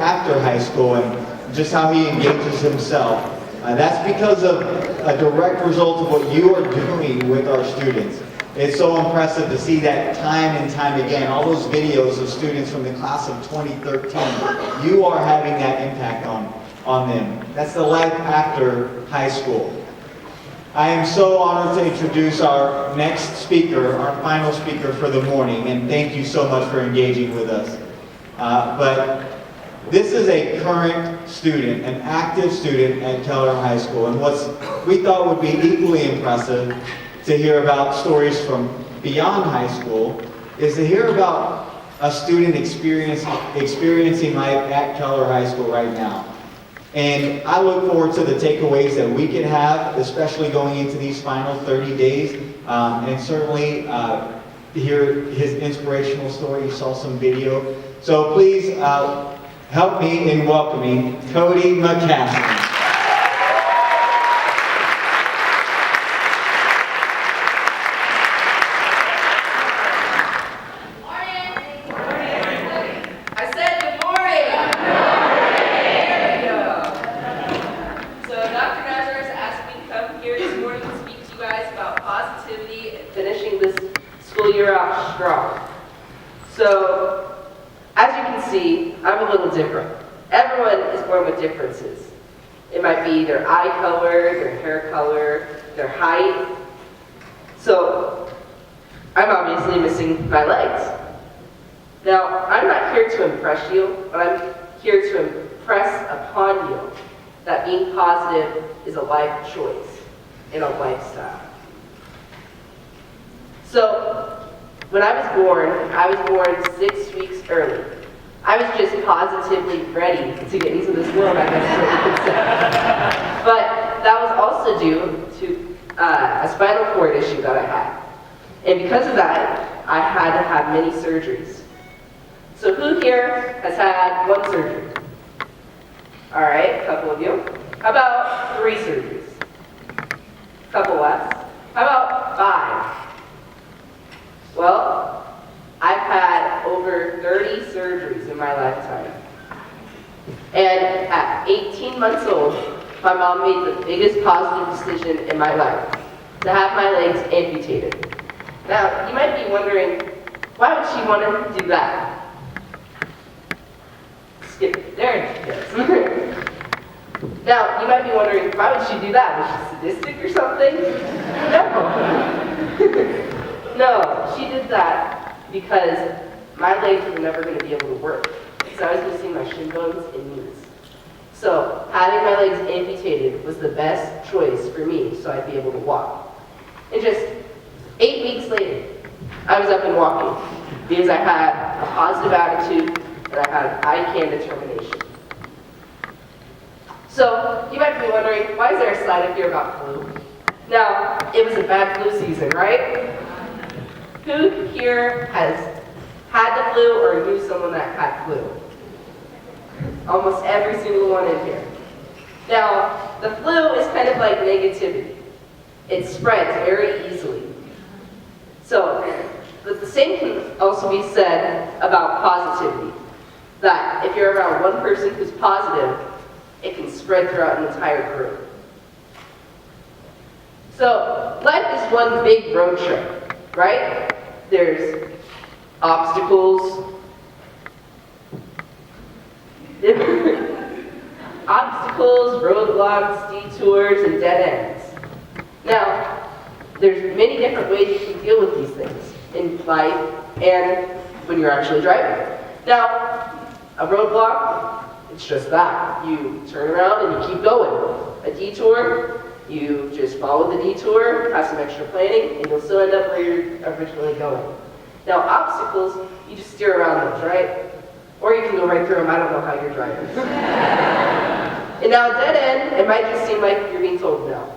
after high school and just how he engages himself. That's because of a direct result of what you are doing with our students. It's so impressive to see that time and time again, all those videos of students from the class of 2013. You are having that impact on them. That's the life after high school. I am so honored to introduce our next speaker, our final speaker for the morning, and thank you so much for engaging with us. But this is a current student, an active student at Keller High School, and what we thought would be equally impressive to hear about stories from beyond high school is to hear about a student experiencing life at Keller High School right now. And I look forward to the takeaways that we can have, especially going into these final 30 days, and certainly to hear his inspirational story. You saw some video. So please help me in welcoming Cody McCasland. So, as you can see, I'm a little different. Everyone is born with differences. It might be their eye color, their hair color, their height. So, I'm obviously missing my legs. Now, I'm not here to impress you, but I'm here to impress upon you that being positive is a life choice and a lifestyle. So, when I was born 6 weeks early. I was just positively ready to get into this world, I guess is what you could say. But that was also due to a spinal cord issue that I had. And because of that, I had to have many surgeries. So who here has had one surgery? All right, a couple of you. How about 3 surgeries? A couple less. How about 5? Well, I've had over 30 surgeries in my lifetime. And at 18 months old, my mom made the biggest positive decision in my life, to have my legs amputated. Now, you might be wondering, why would she want to do that? Skip it. There it is. Now, you might be wondering, why would she do that? Was she sadistic or something? No. No, she did that because my legs were never going to be able to work. Because I was missing my shin bones and knees. So having my legs amputated was the best choice for me so I'd be able to walk. And just 8 weeks later, I was up and walking because I had a positive attitude and I had PosICan determination. So you might be wondering, why is there a slide up here about flu? Now, it was a bad flu season, right? Who here has had the flu or knew someone that had flu? Almost every single one in here. Now, the flu is kind of like negativity. It spreads very easily. So, but the same can also be said about positivity. That if you're around one person who's positive, it can spread throughout an entire group. So, life is one big road trip, right? There's obstacles, roadblocks, detours, and dead ends. Now, there's many different ways you can deal with these things in life and when you're actually driving. Now, a roadblock, it's just that. You turn around and you keep going. A detour, you just follow the detour, have some extra planning, and you'll still end up where you're originally going. Now, obstacles, you just steer around those, right? Or you can go right through them. I don't know how you're driving. And now, a dead end, it might just seem like you're being told no.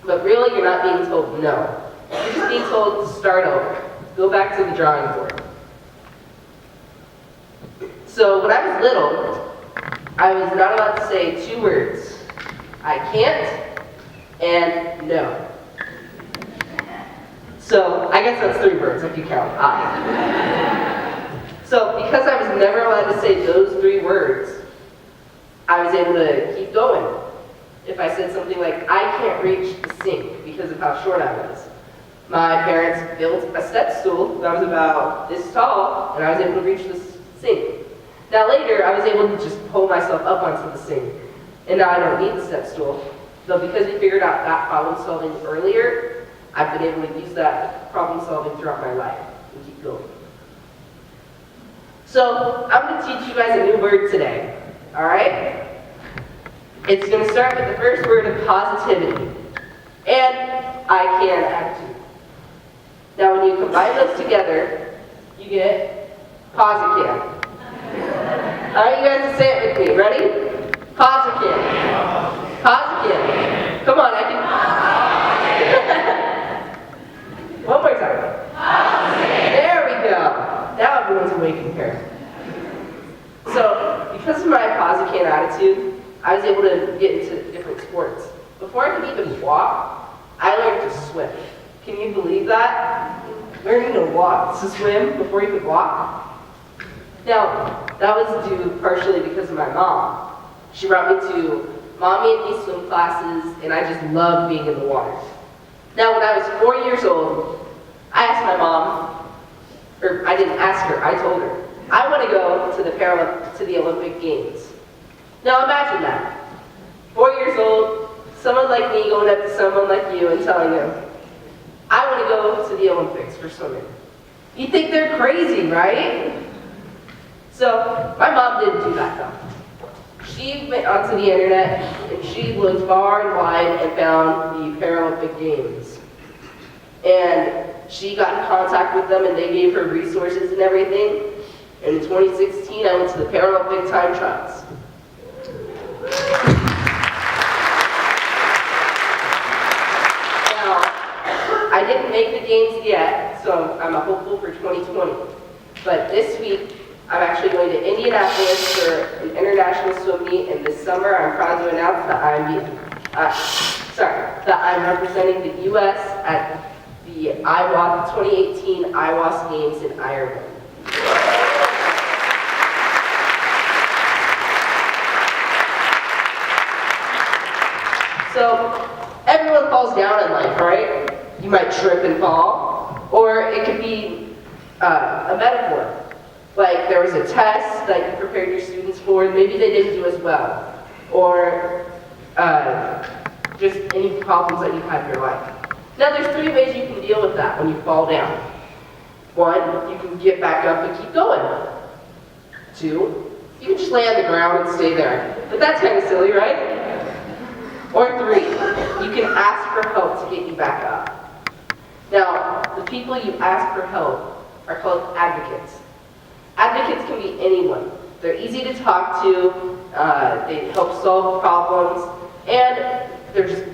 But really, you're not being told no. You're just being told to start over. Go back to the drawing board. So, when I was little, I was not allowed to say 2 words. I can't and no. So, I guess that's 3 words if you count I. So, because I was never allowed to say those 3 words, I was able to keep going. If I said something like, I can't reach the sink because of how short I was, my parents built a step stool that was about this tall, and I was able to reach the sink. Now later, I was able to just pull myself up onto the sink, and now I don't need the step stool. So because we figured out that problem solving earlier, I've been able to use that problem solving throughout my life and keep going. So I'm going to teach you guys a new word today, all right? It's going to start with the first word of positivity, and I can attitude. Now when you combine those together, you get PosICan. I want you guys to say it with me. Ready? PosICan. PosICan. Come on, I can. One more time. There we go. Now everyone's awake and here. So, because of my PosICan attitude, I was able to get into different sports. Before I could even walk, I learned to swim. Can you believe that? Learning to walk, to swim before you could walk? Now, that was due partially because of my mom. She brought me to mommy and me swim classes, and I just loved being in the water. Now, when I was 4 years old, I asked my mom, or I didn't ask her, I told her, I want to go to the Olympic Games. Now imagine that. 4 years old, someone like me going up to someone like you and telling them, I want to go to the Olympics for swimming. You think they're crazy, right? So, my mom didn't do that though. She went onto the internet and she looked far and wide and found the Paralympic Games. And she got in contact with them and they gave her resources and everything. And in 2016, I went to the Paralympic time trials. Now, I didn't make the games yet, so I'm a hopeful for 2020. But this week, I'm actually going to Indianapolis for an international swim meet, and this summer I'm proud to announce that I'm representing the U.S. at the 2018 IWAS Games in Ireland. So, everyone falls down in life, right? You might trip and fall, or it could be a metaphor. Like there was a test that you prepared your students for, and maybe they didn't do as well. Or just any problems that you have in your life. Now there's 3 ways you can deal with that when you fall down. 1, you can get back up and keep going. 2, you can just lay on the ground and stay there. But that's kind of silly, right? Or 3, you can ask for help to get you back up. Now, the people you ask for help are called advocates. Advocates can be anyone. They're easy to talk to, they help solve problems, and they're just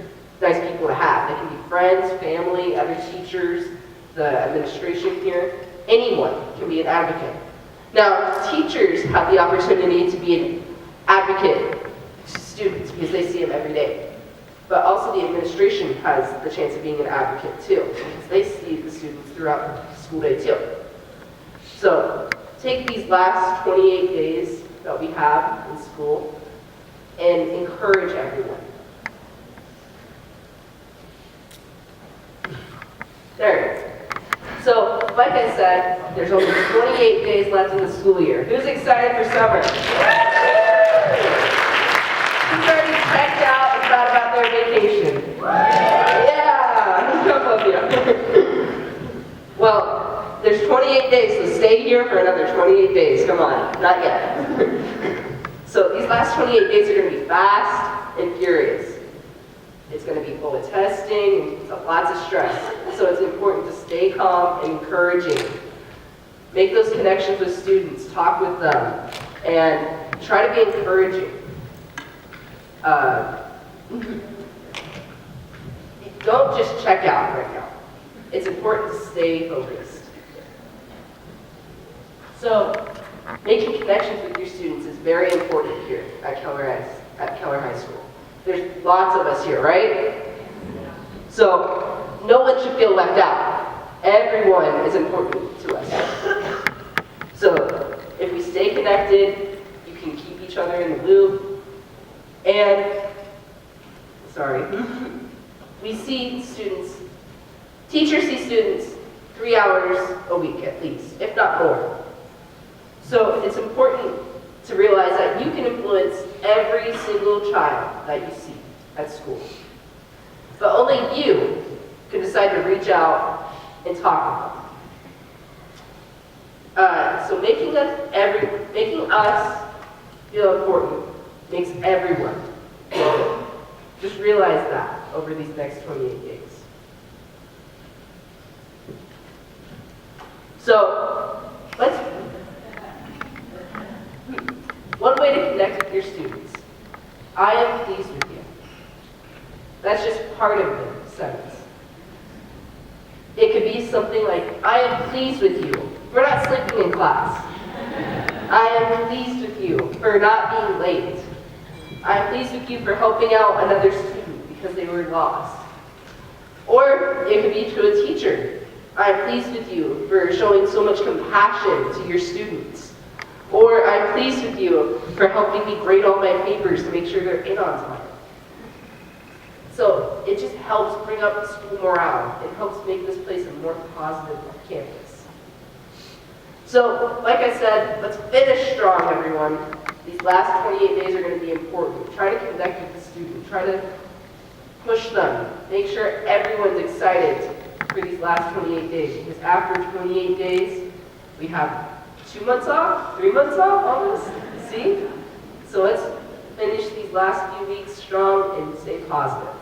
nice people to have. They can be friends, family, other teachers, the administration here. Anyone can be an advocate. Now, teachers have the opportunity to be an advocate to students because they see them every day. But also the administration has the chance of being an advocate too, because they see the students throughout the school day too. So, take these last 28 days that we have in school and encourage everyone. There it is. So, like I said, there's only 28 days left in the school year. Who's excited for summer? Who's already checked out and thought about their vacation? Yeah, a couple of you. Well, there's 28 days, so stay here for another 28 days. Come on, not yet. So these last 28 days are going to be fast and furious. It's going to be full of testing and lots of stress. So it's important to stay calm and encouraging. Make those connections with students, talk with them, and try to be encouraging. Don't just check out right now. It's important to stay focused. So, making connections with your students is very important here at Keller High School. There's lots of us here, right? So, no one should feel left out. Everyone is important to us. So, if we stay connected, you can keep each other in the loop, And, sorry, we see students, teachers see students 3 hours a week at least, if not more. So it's important to realize that you can influence every single child that you see at school. But only you can decide to reach out and talk with them. So making us feel important makes everyone feel good. Just realize that over these next 28 days. So, one way to connect with your students. I am pleased with you. That's just part of the sentence. It could be something like, I am pleased with you for not sleeping in class. I am pleased with you for not being late. I am pleased with you for helping out another student because they were lost. Or it could be to a teacher. I am pleased with you for showing so much compassion to your students. Or I'm pleased with you for helping me grade all my papers to make sure they're in on time. So it just helps bring up school morale. It helps make this place a more positive campus. So, like I said, let's finish strong, everyone. These last 28 days are going to be important. Try to connect with the student. Try to push them. Make sure everyone's excited for these last 28 days. Because after 28 days, we have 2 months off, 3 months off, almost. See? So let's finish these last few weeks strong and stay positive.